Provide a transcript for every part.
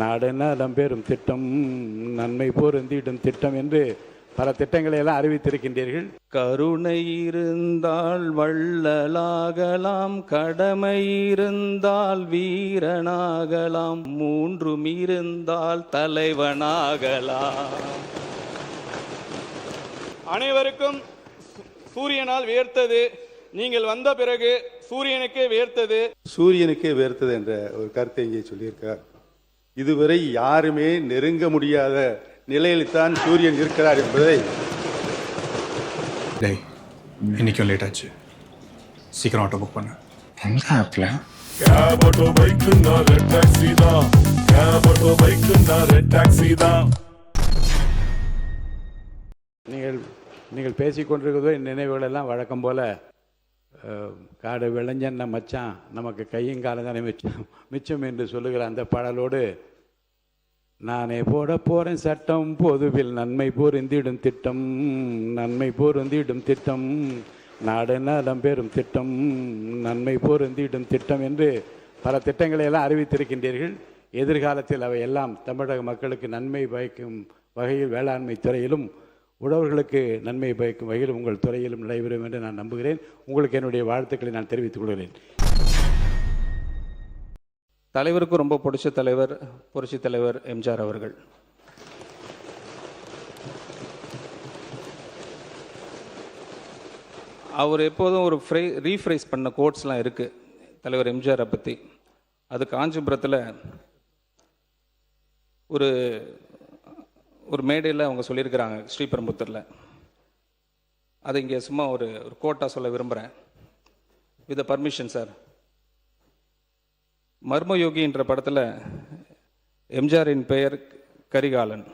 நாடு நலம் பெறும் திட்டம், நன்மை பொருந்திடும் திட்டம் என்று பல திட்டங்களை எல்லாம் அறிவித்திருக்கின்றீர்கள். கருணை இருந்தால் வள்ளலாகலாம், கடமை இருந்தால் வீரனாகலாம், மூன்றும் இருந்தால் தலைவனாகலாம். அனைவருக்கும் சூரியனால் வேர்த்தது, நீங்கள் வந்த பிறகு சூரியனுக்கே வேர்த்தது. சூரியனுக்கே வேர்த்தது என்ற ஒரு கருத்தை இங்கே சொல்லியிருக்கார். இதுவரை யாருமே நெருங்க முடியாத நிலையில்தான் சூரியன் இருக்கிறார் என்பதை. இன்னைக்கும் லேட் ஆச்சு, சீக்கிரம் ஆட்டோ புக் பண்ண. எந்த ஆப்ல? நீங்கள் பேசிக்கொண்டிருக்கிறதோ என் நினைவுகள் எல்லாம் வழக்கம் போல காடு விளைஞ்சன்ன மச்சான் நமக்கு கையும் காலம் தானே மிச்சம் என்று சொல்லுகிற அந்த பாடலோடு நானே போட போகிறேன் சட்டம், பொதுவில் நன்மை பொருந்திடும் திட்டம், நன்மை பொருந்திடும் திட்டம், நாடு நலம் பெறும் திட்டம், நன்மை பொருந்திடும் திட்டம் என்று பல திட்டங்களை எல்லாம் அறிவித்திருக்கின்றீர்கள். எதிர்காலத்தில் அவை எல்லாம் தமிழக மக்களுக்கு நன்மை பயக்கும் வகையில் வேளாண்மை துறையிலும் உழவர்களுக்கு நன்மை பயக்கும் வகையில் உங்கள் துறையிலும் நடைபெறும் என்று நான் நம்புகிறேன். உங்களுக்கு என்னுடைய வாழ்த்துக்களை நான் தெரிவித்துக் கொள்கிறேன். தலைவருக்கும் ரொம்ப பிடிச்ச தலைவர் புரட்சி தலைவர் எம்ஜிஆர் அவர்கள். அவர் எப்போதும் ஒரு ரீஃப்ரைஸ் பண்ண கோட்ஸ்லாம் இருக்குது தலைவர் எம்ஜிஆரை பற்றி. அது காஞ்சிபுரத்தில் ஒரு மேடையில் அவங்க சொல்லியிருக்கிறாங்க, ஸ்ரீபெரும்புத்தூரில். அதை இங்கே சும்மா ஒரு கோட்டாக சொல்ல விரும்புகிறேன், வித் பர்மிஷன் சார். மர்மயோகி என்ற படத்தில் எம்ஜிஆரின் பெயர் கரிகாலன்.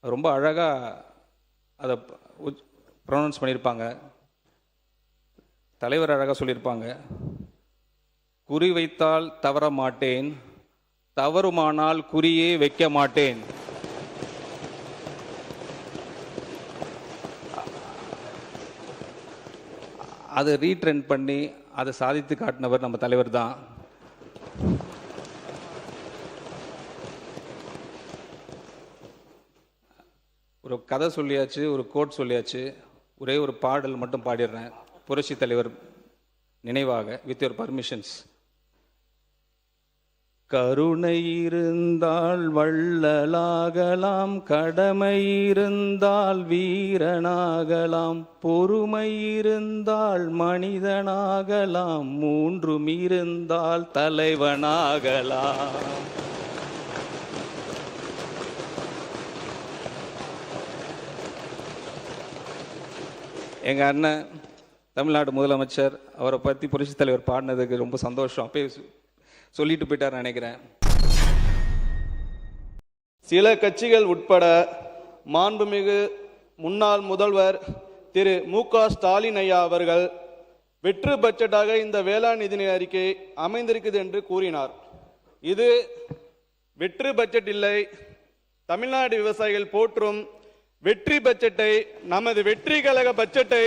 ரொம்ப அழகாக அதை ப்ரொனவுன்ஸ் பண்ணியிருப்பாங்க. தலைவர் அழகாக சொல்லியிருப்பாங்க, குறி வைத்தால் தவற மாட்டேன், தவறுமானால் குறியே வைக்க மாட்டேன். அதை ரீட்ரெண்ட் பண்ணி அதை சாதித்து காட்டினவர் நம்ம தலைவர் தான். ஒரு கதை சொல்லியாச்சு, ஒரு கோட் சொல்லியாச்சு, ஒரே ஒரு பாடல் மட்டும் பாடிடுறேன் புரட்சி தலைவர் நினைவாக, வித் யுவர் பர்மிஷன்ஸ். கருணை இருந்தால் வள்ளலாகலாம், கடமை இருந்தால் வீரனாகலாம், பொறுமை இருந்தால் மனிதனாகலாம், மூன்றும் இருந்தால் தலைவனாகலாம். எங்கள் அண்ணன் தமிழ்நாடு முதலமைச்சர், அவரை பற்றி புரட்சி தலைவர் பாடினதுக்கு ரொம்ப சந்தோஷம். அப்பயே சொல்லிட்டு போயிட்டார் நினைக்கிறேன். சில கட்சிகள் உட்பட மாண்புமிகு முன்னாள் முதல்வர் திரு மு.க. ஸ்டாலின் ஐயா அவர்கள் வெற்று பட்ஜெட்டாக இந்த வேளாண் நிதி அறிக்கை அமைந்திருக்குது என்று கூறினார். இது வெற்று பட்ஜெட் இல்லை, தமிழ்நாடு விவசாயிகள் போற்றும் வெற்றி பட்ஜெட்டை, நமது வெற்றி கழக பட்ஜெட்டை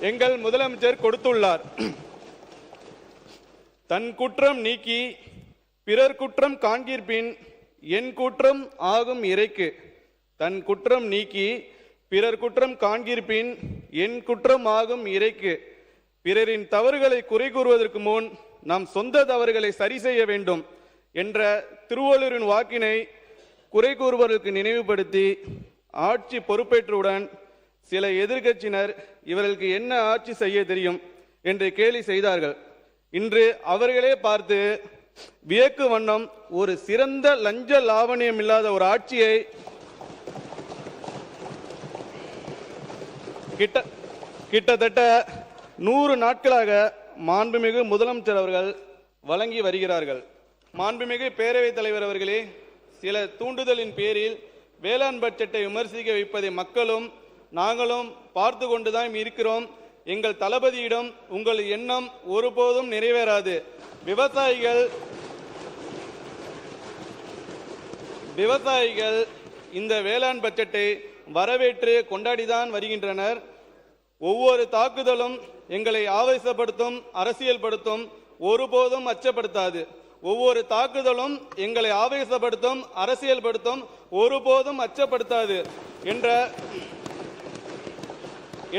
எங்கள் முதலமைச்சர் கொடுத்துள்ளார். தன் குற்றம் நீக்கி பிறர் குற்றம் காண்கிற்பின் என் குற்றம் ஆகும் இறைக்கு. தன் குற்றம் நீக்கி பிறர் குற்றம் காண்கிற்பின் என் குற்றம் ஆகும் இறைக்கு. பிறரின் தவறுகளை குறை கூறுவதற்கு முன் நாம் சொந்த தவறுகளை சரி செய்ய வேண்டும் என்ற திருவள்ளுவரின் வாக்கினை குறை கூறுவதற்கு நினைவுபடுத்தி ஆட்சி பொறுப்பேற்றவுடன் சில எதிர்க்கட்சியினர் இவர்களுக்கு என்ன ஆட்சி செய்ய தெரியும் என்று கேலி செய்தார்கள். இன்று அவர்களே பார்த்து வியக்கு வண்ணம் ஒரு சிறந்த லஞ்ச லாவணியம் இல்லாத ஒரு ஆட்சியை கிட்டத்தட்ட 100 நாட்களாக மாண்புமிகு முதலமைச்சர் அவர்கள் வழங்கி வருகிறார்கள். மாண்புமிகு பேரவைத் தலைவர் அவர்களே, சில தூண்டுதலின் பேரில் வேளாண் பட்ஜெட்டை விமர்சிக்க வைப்பதை மக்களும் நாங்களும் பார்த்து கொண்டுதான் இருக்கிறோம். எங்கள் தளபதியிடம் உங்கள் எண்ணம் ஒருபோதும் நிறைவேறாது. விவசாயிகள் இந்த வேளாண் பட்ஜெட்டை வரவேற்று கொண்டாடிதான் வருகின்றனர். ஒவ்வொரு தாக்குதலும் எங்களை ஆவேசப்படுத்தும், அரசியல்படுத்தும், ஒருபோதும் அச்சப்படுத்தாது. ஒவ்வொரு தாக்குதலும் எங்களை ஆவேசப்படுத்தும், அரசியல்படுத்தும், ஒருபோதும் அச்சப்படுத்தாது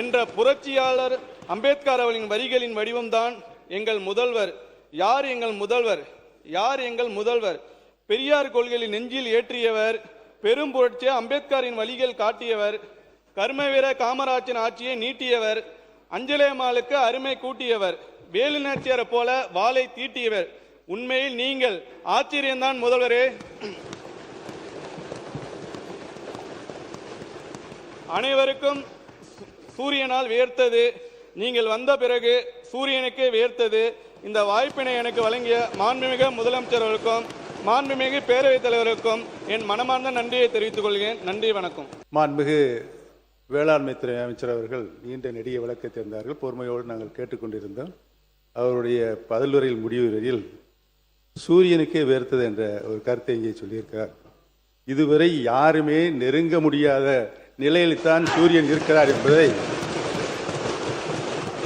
என்ற புரட்சியாளர் அம்பேத்கர் அவர்களின் வரிகளின் வடிவம்தான் எங்கள் முதல்வர். யார் எங்கள் முதல்வர்? யார் எங்கள் முதல்வர்? பெரியார் கொள்கையை நெஞ்சில் ஏற்றியவர், பெரும் புரட்சியை அம்பேத்கரின் வழிகள் காட்டியவர், கர்மவீர காமராஜின் ஆட்சியை நீட்டியவர், அஞ்சலேமாளுக்கு அருமை கூட்டியவர், வேலு நாச்சியாரை போல வாளை தீட்டியவர். உண்மையில் நீங்கள் ஆச்சரியம்தான் முதல்வரே. அனைவருக்கும் சூரியனால் வேர்த்தது, நீங்கள் வந்த பிறகு சூரியனுக்கே வேர்த்தது. இந்த வாய்ப்பினை எனக்கு வழங்கிய மாண்புமிகு முதலமைச்சர் அவர்களுக்கும் மாண்புமிகு பேரவைத் தலைவருக்கும் என் மனமார்ந்த நன்றியை தெரிவித்துக் கொள்கிறேன். நன்றி, வணக்கம். மாண்புமிகு வேளாண்மைத்துறை அமைச்சர் அவர்கள் நீண்ட நெடிய விளக்கத்தை தந்தார்கள். பொறுமையோடு நாங்கள் கேட்டுக்கொண்டிருந்தோம். அவருடைய பதிலுரையில் முடிவுரையில் சூரியனுக்கே வேர்த்தது என்ற ஒரு கருத்தை இங்கே சொல்லியிருக்கார். இதுவரை யாருமே நெருங்க முடியாத நிலையில்தான் சூரியன் இருக்கிறார் என்பதை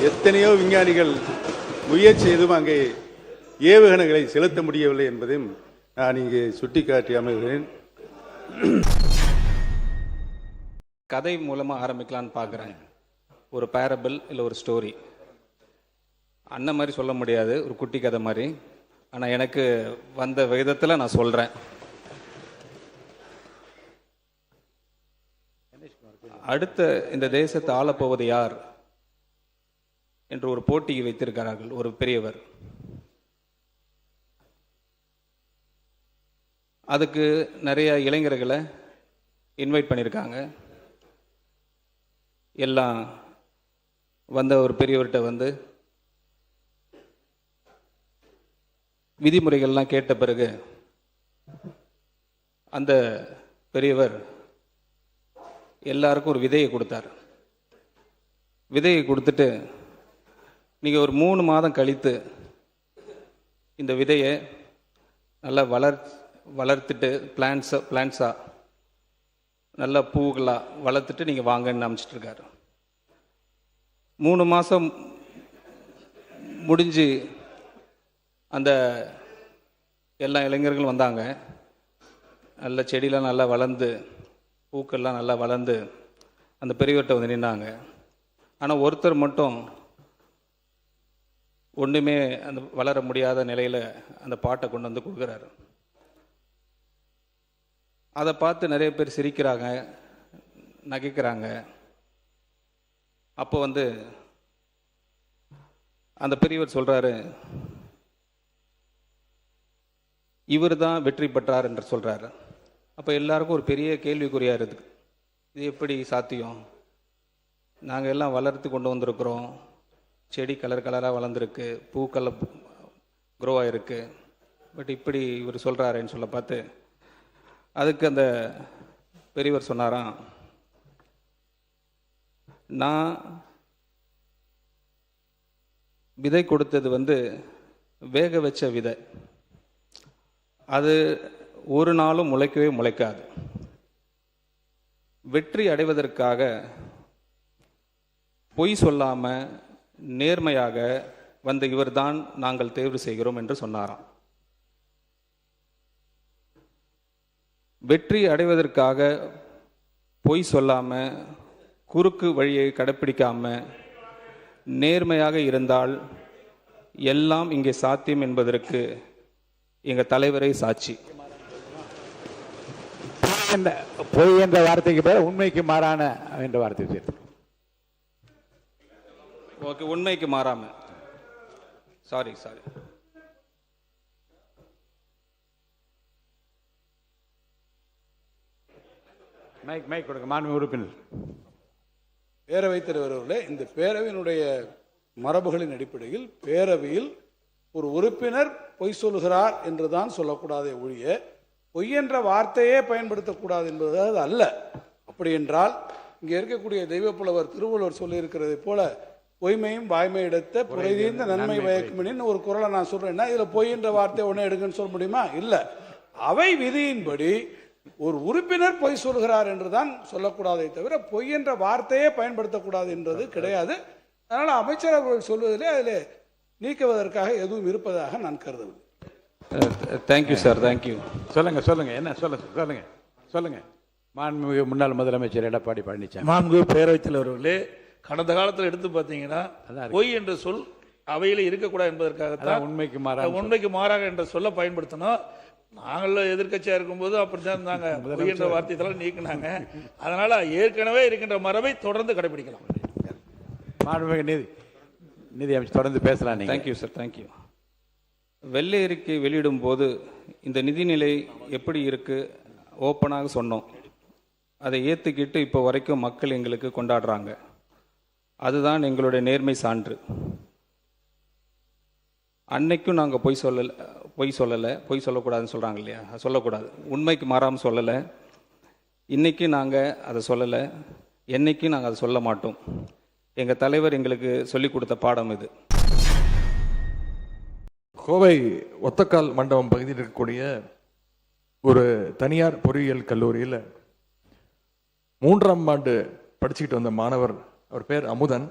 எத்தனையோ விஞ்ஞானிகள் முயற்சி செய்தும் அங்கே ஏவுகணைகளை செலுத்த முடியவில்லை என்பதையும் நான் இங்கே சுட்டிக்காட்டி அமர்கிறேன். கதை மூலமாக ஆரம்பிக்கலான்னு பார்க்குறேன். ஒரு பேரபிள் இல்லை ஒரு ஸ்டோரி. அண்ணன் மாதிரி சொல்ல முடியாது, ஒரு குட்டி கதை மாதிரி. ஆனால் எனக்கு வந்த விதத்தில் நான் சொல்கிறேன். அடுத்த இந்த தேசத்தை ஆளப்போவது யார் என்று ஒரு போட்டியை வைத்திருக்கிறார்கள் ஒரு பெரியவர். அதுக்கு நிறைய இளைஞர்களை இன்வைட் பண்ணியிருக்காங்க. எல்லாம் வந்த ஒரு பெரியவர்கிட்ட வந்து விதிமுறைகள்லாம் கேட்ட பிறகு அந்த பெரியவர் எல்லாருக்கும் ஒரு விதையை கொடுத்தார். விதையை கொடுத்துட்டு நீங்கள் ஒரு 3 மாதம் கழித்து இந்த விதையை நல்லா வளர்த்துட்டு பிளான்ஸாக நல்லா பூக்களாக வளர்த்துட்டு நீங்கள் வாங்கன்னு அனுப்பிச்சிட்டு இருக்காரு. 3 மாதம் முடிஞ்சு அந்த எல்லா இளைஞர்களும் வந்தாங்க. நல்ல செடியெலாம் நல்லா வளர்ந்து, பூக்கள்லாம் நல்லா வளர்ந்து அந்த பெரியவர்கிட்ட வந்து நின்னாங்க. ஆனால் ஒருத்தர் மட்டும் ஒன்றுமே அந்த வளர முடியாத நிலையில் அந்த பாட்டை கொண்டு வந்து கொடுக்குறாரு. அதை பார்த்து நிறைய பேர் சிரிக்கிறாங்க, நகைக்கிறாங்க. அப்போ வந்து அந்த பெரியவர் சொல்கிறாரு, இவர் தான் வெற்றி பெற்றார் என்று சொல்கிறாரு. அப்போ எல்லாருக்கும் ஒரு பெரிய கேள்விக்குறியாக இருக்குது. இது எப்படி சாத்தியம்? நாங்கள் எல்லாம் வளர்த்து கொண்டு வந்திருக்கிறோம், செடி கலர் கலராக வளர்ந்துருக்கு, பூக்கள் க்ரோ ஆகிருக்கு, பட் இப்படி இவர் சொல்கிறாருன்னு சொல்ல பார்த்து அதுக்கு அந்த பெரியவர் சொன்னாராம், நான் விதை கொடுத்தது வந்து வேக வச்ச விதை, அது ஒரு நாளும் முளைக்கவே முளைக்காது. வெற்றி அடைவதற்காக பொய் சொல்லாமல் நேர்மையாக வந்த இவர்தான் நாங்கள் தேர்வு செய்கிறோம் என்று சொன்னாராம். வெற்றி அடைவதற்காக பொய் சொல்லாமல் குறுக்கு வழியை கடைப்பிடிக்காமல் நேர்மையாக இருந்தால் எல்லாம் இங்கே சாத்தியம் என்பதற்கு எங்கள் தலைவரை சாட்சி. பொய் என்ற வார்த்தைக்கு பேர் உண்மைக்கு மாறான என்ற வார்த்தை சேர்த்து. ஓகே, உண்மைக்கு மாறாம. சாரி. மைக் கொடுங்க மாண்பு உறுப்பினர். பேரவைத் தலைவர் அவர்களே, இந்த பேரவையினுடைய மரபுகளின் அடிப்படையில் பேரவையில் ஒரு உறுப்பினர் பொய் சொல்லுகிறார் என்றுதான் சொல்லக்கூடாதே ஒழிய பொய் என்ற வார்த்தையே பயன்படுத்தக்கூடாது என்பது அது அல்ல. அப்படி என்றால் இங்கே இருக்கக்கூடிய தெய்வப்புலவர் திருவள்ளுவர் சொல்லியிருக்கிறதை போல பொய்மையும் வாய்மை எடுத்த புரைதீர்ந்த நன்மை பயக்குமெனின்னு ஒரு குறளை நான் சொல்றேன்னா இதுல பொய் என்ற வார்த்தை ஒன்னே எடுங்கன்னு சொல்ல முடியுமா? இல்ல. அவை விதியின்படி ஒரு உறுப்பினர் பொய் சொல்கிறார் என்றுதான் சொல்லக்கூடாதே தவிர பொய் என்ற வார்த்தையே பயன்படுத்தக்கூடாது என்றது கிடையாது. அதனால அமைச்சர் அவர்கள் சொல்வதிலே அதில் நீக்குவதற்காக எதுவும் இருப்பதாக நான் கருதவில்லை. Thank you sir, thank you. சொல்லுங்க என்ன சொல்லுங்க. மாண்புமிகு முன்னாள் முதலமைச்சர் எடப்பாடி பழனிசாமி. மாண்புமிகு பேரவைத் தலைவர்களே, கடந்த காலத்தில் எடுத்து பார்த்தீங்கன்னா பொய் என்ற சொல் அவையில் இருக்கக்கூடாது என்பதற்காகத்தான் உண்மைக்கு மாறாக என்ற சொல்ல பயன்படுத்தணும். நாங்கள் எதிர்க்கட்சியாக இருக்கும்போது அப்படித்தான் இருந்தாங்க, பொய் என்ற வார்த்தையெல்லாம் நீக்கினாங்க. அதனால ஏற்கனவே இருக்கின்ற மரபை தொடர்ந்து கடைபிடிக்கலாம். மாண்புமிகு நிதி அமைச்சர் தொடர்ந்து பேசலாம் நீங்க. Thank you sir, thank you. வெள்ளை அறிக்கை வெளியிடும் போது இந்த நிதிநிலை எப்படி இருக்கு ஓப்பனாக சொன்னோம். அதை ஏற்றுக்கிட்டு இப்போ வரைக்கும் மக்கள் எங்களுக்கு கொண்டாடுறாங்க. அதுதான் எங்களுடைய நேர்மை சான்று. அன்னைக்கும் நாங்கள் பொய் சொல்லக்கூடாதுன்னு சொல்கிறாங்க இல்லையா, சொல்லக்கூடாது, உண்மைக்கு மாறாமல் சொல்லலை. இன்றைக்கி நாங்கள் அதை சொல்லலை, என்றைக்கும் நாங்கள் அதை சொல்ல மாட்டோம். எங்கள் தலைவர் எங்களுக்கு சொல்லிக் கொடுத்த பாடம் இது. கோவை ஒத்தக்கால் மண்டபம் பகுதியில் இருக்கக்கூடிய ஒரு தனியார் பொறியியல் கல்லூரியில் 3ஆம் ஆண்டு படிச்சுக்கிட்டு வந்த மாணவர், அவர் பேர் அமுதன்,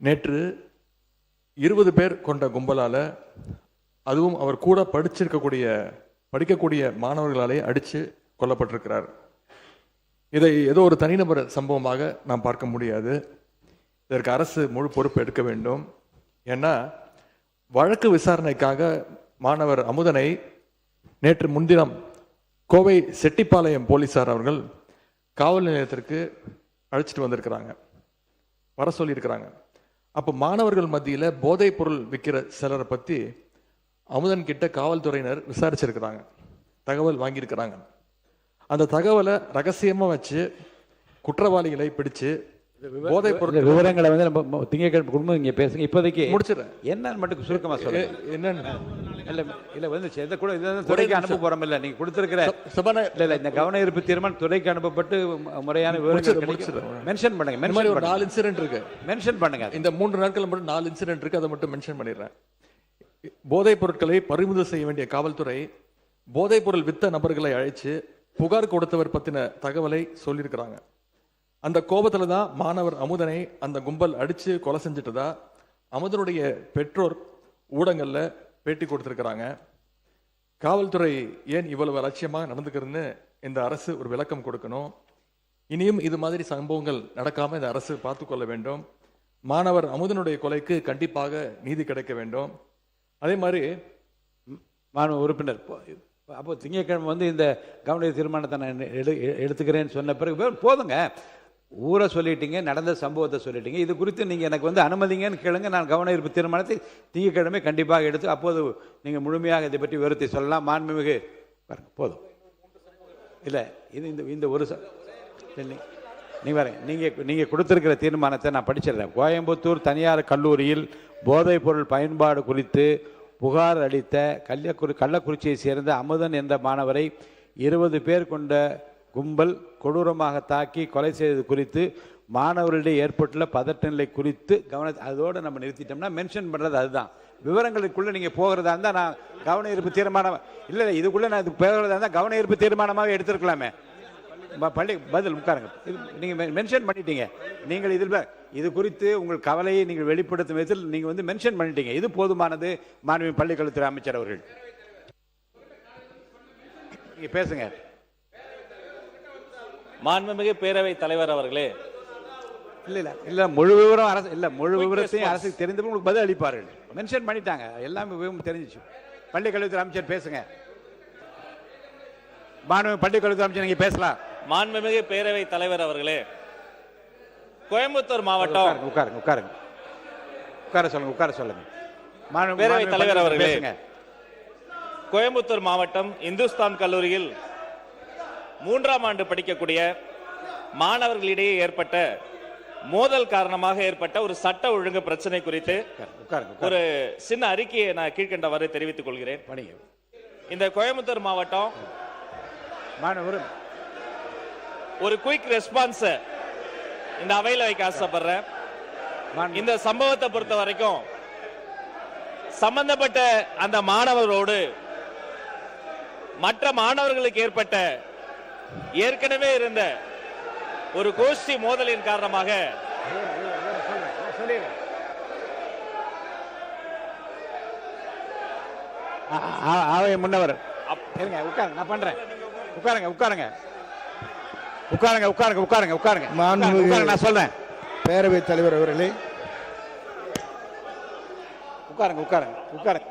நேற்று 20 பேர் கொண்ட கும்பலால், அதுவும் அவர் கூட படிக்கக்கூடிய மாணவர்களாலே அடித்து கொல்லப்பட்டிருக்கிறார். இதை ஏதோ ஒரு தனிநபர் சம்பவமாக நாம் பார்க்க முடியாது. இதற்கு அரசு முழு பொறுப்பு எடுக்க வேண்டும். ஏன்னா வழக்கு விசாரணைக்காக மாணவர் அமுதனை நேற்று முன்தினம் கோவை செட்டிப்பாளையம் போலீசார் அவர்கள் காவல் நிலையத்திற்கு அழைச்சிட்டு வந்திருக்கிறாங்க, வர சொல்லியிருக்கிறாங்க. அப்போ மாணவர்கள் மத்தியில் போதைப் பொருள் விற்கிற சிலரை பற்றி அமுதன் கிட்ட காவல்துறையினர் விசாரிச்சிருக்கிறாங்க, தகவல் வாங்கியிருக்கிறாங்க. அந்த தகவலை ரகசியமாக வச்சு குற்றவாளிகளை பிடிச்சு போதை பொருள் விவரங்களை வந்து நம்ம திங்கட்கிழமை குடும்பம் இங்கே பேசுங்க. இப்போதைக்கு முடிச்சிடறேன். என்னன்னு மட்டும் சுருக்கமாக சொல்லுங்க. என்னன்னு இல்லை வந்து எதை கூட இதுதான் துறைக்கு அனுப்ப போகிறோம். இல்லை நீங்கள் கொடுத்துருக்கிற இல்லை இந்த கவன ஈர்ப்பு தீர்மானம் துறைக்கு அனுப்பப்பட்டு முறையான விவரங்கள் மென்ஷன் பண்ணுங்க. ஒரு 4 இன்சிடென்ட் இருக்கு, மென்ஷன் பண்ணுங்க. இந்த 3 நாட்கள் மட்டும் 4 இன்சிடென்ட் இருக்கு, அதை மட்டும் மென்ஷன் பண்ணிடுறேன். போதைப் பொருட்களை பறிமுதல் செய்ய வேண்டிய காவல்துறை போதைப் பொருள் வித்த நபர்களை அழைச்சு புகார் கொடுத்தவர் பத்தின தகவலை சொல்லியிருக்கிறாங்க. அந்த கோபத்துல தான் மாணவர் அமுதனை அந்த கும்பல் அடிச்சு கொலை செஞ்சுட்டதா அமுதனுடைய பெற்றோர் ஊடகங்கள்ல பேட்டி கொடுத்திருக்கிறாங்க. காவல்துறை ஏன் இவ்வளவு அலட்சியமாக நடந்துக்கிறதுன்னு இந்த அரசு ஒரு விளக்கம் கொடுக்கணும். இனியும் இது மாதிரி சம்பவங்கள் நடக்காம இந்த அரசு பார்த்து கொள்ள வேண்டும். மாணவர் அமுதனுடைய கொலைக்கு கண்டிப்பாக நீதி கிடைக்க வேண்டும். அதே மாதிரி மாணவ உறுப்பினர் அப்போ திங்கட்கிழமை வந்து இந்த கவன தீர்மானத்தை நான் எடுத்துக்கிறேன்னு சொன்ன பிறகு போதுங்க, ஊரை சொல்லிட்டீங்க, நடந்த சம்பவத்தை சொல்லிட்டீங்க. இது குறித்து நீங்கள் எனக்கு வந்து அனுமதிங்கன்னு கேளுங்க. நான் கவன ஈர்ப்பு தீர்மானத்தை திங்கட்கிழமை கண்டிப்பாக எடுத்து அப்போது நீங்கள் முழுமையாக இதை பற்றி விவரத்தை சொல்லலாம். மாண்புமிகு போதும். இல்லை இது இந்த ஒரு நீங்கள் கொடுத்துருக்கிற தீர்மானத்தை நான் படிச்சிடுறேன். கோயம்புத்தூர் தனியார் கல்லூரியில் போதைப் பொருள் பயன்பாடு குறித்து புகார் அளித்த கள்ளக்குறிச்சியை சேர்ந்த அமுதன் என்ற மாணவரை 20 பேர் கொண்ட கும்பல் கொடூரமாக தாக்கி கொலை செய்தது குறித்து மாணவர்களிடையே ஏற்பட்டுள்ள பதட்ட நிலை குறித்து அதோடு நம்ம நிறுத்திட்டோம்னா மென்ஷன் பண்ணுறது அதுதான். விவரங்களுக்குள்ளே நீங்கள் போகிறதா இருந்தால் நான் கவன ஈர்ப்பு தீர்மானம் இல்லை இதுக்குள்ளே நான் இதுக்கு போகிறதா இருந்தால் கவன ஈர்ப்பு தீர்மானமாக எடுத்துருக்கலாமே. பள்ளி பதில் உட்காருங்க. இது நீங்கள் மென்ஷன் பண்ணிட்டீங்க. நீங்கள் இதில் இது குறித்து உங்கள் கவலையை நீங்கள் வெளிப்படுத்தும் விதத்தில் நீங்கள் வந்து மென்ஷன் பண்ணிட்டீங்க. இது போதுமானது. மாண்புமிகு பள்ளிக்கல்வித்துறை அமைச்சர் அவர்கள் நீங்கள் பேசுங்க. மாண்புமிகு பேரவைத் தலைவர் அவர்களே, இல்லை முழு விவரம் அரசு இல்லை முழு விவரத்தையும் அரசுக்கு தெரிந்து உங்களுக்கு பதில் அளிப்பார்கள். மென்ஷன் பண்ணிட்டாங்க, எல்லாமே விவரம் தெரிஞ்சிச்சு. பள்ளிக்கல்வித்துறை அமைச்சர் பேசுங்க. மாண்புமிகு பள்ளிக்கல்வித்துறை அமைச்சர் நீங்க பேசலாம். மாண்புமிகு பேரவைத் தலைவர் அவர்களே, கோயம்புத்தூர் மாவட்டம் உட்கார சொல்லுங்க. பேரவைத் தலைவர் அவர்களே, கோயம்புத்தூர் மாவட்டம் இந்துஸ்தான் கல்லூரியில் 3ஆம் ஆண்டு படிக்கக்கூடிய மாணவர்களிடையே ஏற்பட்ட மோதல் காரணமாக ஏற்பட்ட ஒரு சட்ட ஒழுங்கு பிரச்சனை குறித்து ஒரு சின்ன அறிக்கையை நான் கீழ்கண்டவாறு தெரிவித்துக் கொள்கிறேன். இந்த கோயம்புத்தூர் மாவட்டம் ஒரு குயிக் ரெஸ்பான்ஸ் இந்த அவையில் வைக்க ஆசைப்படுறேன். இந்த சம்பவத்தை பொறுத்த வரைக்கும் சம்பந்தப்பட்ட அந்த மாணவரோடு மற்ற மாணவர்களுக்கு ஏற்பட்ட ஏற்கனவே இருந்த ஒரு கோஷ்டி மோதலின் காரணமாக அவை முன்னவர் இருங்க, உட்காருங்க, நான் பண்றேன். உட்காருங்க உட்காருங்க உட்காருங்க உட்காருங்க உட்காருங்க உட்காருங்க உட்காருங்க, நான் சொல்றேன். பேரவைத் தலைவர் அவர்களே, உட்காருங்க உட்காருங்க உட்காருங்க.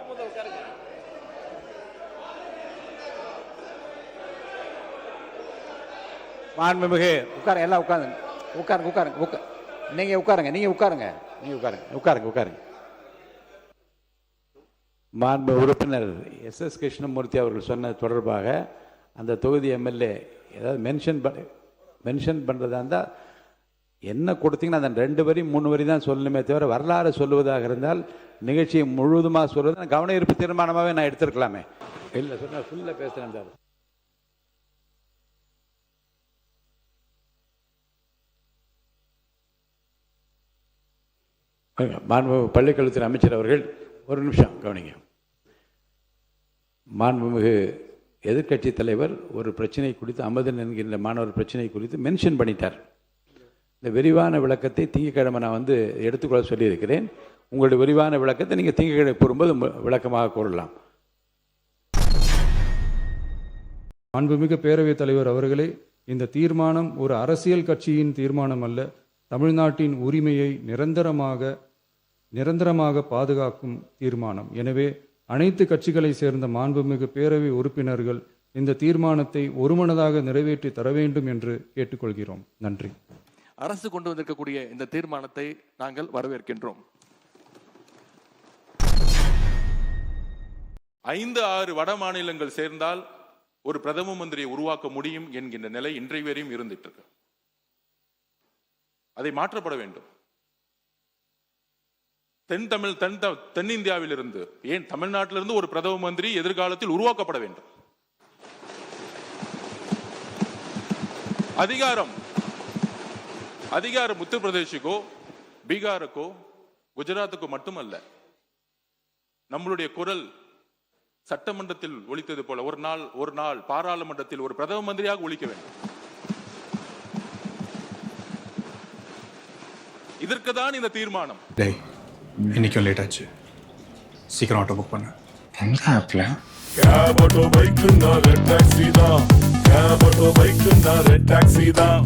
மாண்புமிகு உட்காருங்க, எல்லாம் உட்காருங்க உட்காருங்க உட்காருங்க நீங்க உட்காருங்க நீங்க உட்காருங்க நீங்க உட்காருங்க உட்காருங்க உட்காருங்க. மாண்பு உறுப்பினர் எஸ் கிருஷ்ணமூர்த்தி அவர்கள் சொன்ன தொடர்பாக அந்த தொகுதி எம்எல்ஏ ஏதாவது மென்ஷன் பண்ணுறதா இருந்தால் என்ன கொடுத்தீங்கன்னா அந்த 2 வரி 3 வரி தான் சொல்லணுமே தவிர வரலாறு சொல்லுவதாக இருந்தால் நிகழ்ச்சியை முழுவதுமாக சொல்வது கவன ஈர்ப்பு தீர்மானமாகவே நான் எடுத்திருக்கலாமே. இல்லை சொன்னால் ஃபுல்லாக பேசுகிறேன் சார். மாண்பு பள்ளிக்கல்வித்துறை அமைச்சர் அவர்கள் ஒரு நிமிஷம் கவனிங்க. மாண்புமிகு எதிர்க்கட்சி தலைவர் ஒரு பிரச்சனை குறித்து அமதன் என்கின்ற மாணவர் பிரச்சனை குறித்து மென்ஷன் பண்ணிட்டார். இந்த விரிவான விளக்கத்தை திங்கட்கிழமை நான் எடுத்துக்கொள்ள சொல்லியிருக்கிறேன். உங்களுடைய விரிவான விளக்கத்தை நீங்கள் திங்கட்கிழமை கூறும்போது விளக்கமாக கூறலாம். மாண்புமிகு பேரவைத் தலைவர் அவர்களே, இந்த தீர்மானம் ஒரு அரசியல் கட்சியின் தீர்மானம் அல்ல, தமிழ்நாட்டின் உரிமையை நிரந்தரமாக பாதுகாக்கும் தீர்மானம். எனவே அனைத்து கட்சிகளை சேர்ந்த மாண்புமிகு பேரவை உறுப்பினர்கள் இந்த தீர்மானத்தை ஒருமனதாக நிறைவேற்றி தர வேண்டும் என்று கேட்டுக்கொள்கிறோம். நன்றி. அரசு கொண்டு வந்திருக்கக்கூடிய இந்த தீர்மானத்தை நாங்கள் வரவேற்கின்றோம். 5-6 வட மாநிலங்கள் சேர்ந்தால் ஒரு பிரதம மந்திரியை உருவாக்க முடியும் என்கின்ற நிலை இன்றைய வரையும் இருந்துட்டு இருக்கு. அதை மாற்றப்பட வேண்டும். தென்னிந்தியாவில் இருந்து, ஏன் தமிழ்நாட்டிலிருந்து ஒரு பிரதம மந்திரி எதிர்காலத்தில் உருவாக்கப்பட வேண்டும். அதிகாரம் உத்தரப்பிரதேசுக்கோ பீகாருக்கோ குஜராத்துக்கோ மட்டுமல்ல. நம்மளுடைய குரல் சட்டமன்றத்தில் ஒலித்தது போல ஒரு நாள் பாராளுமன்றத்தில் ஒரு பிரதம மந்திரியாக ஒலிக்க வேண்டும். இதற்கு தான் இந்த தீர்மானம். இன்னைக்கும் லேட் ஆச்சு, சீக்கிரம் ஆட்டோ புக் பண்ண. எங்க ஆப்ல கேப் ஆட்டோ பைக் டாக்ஸி தான்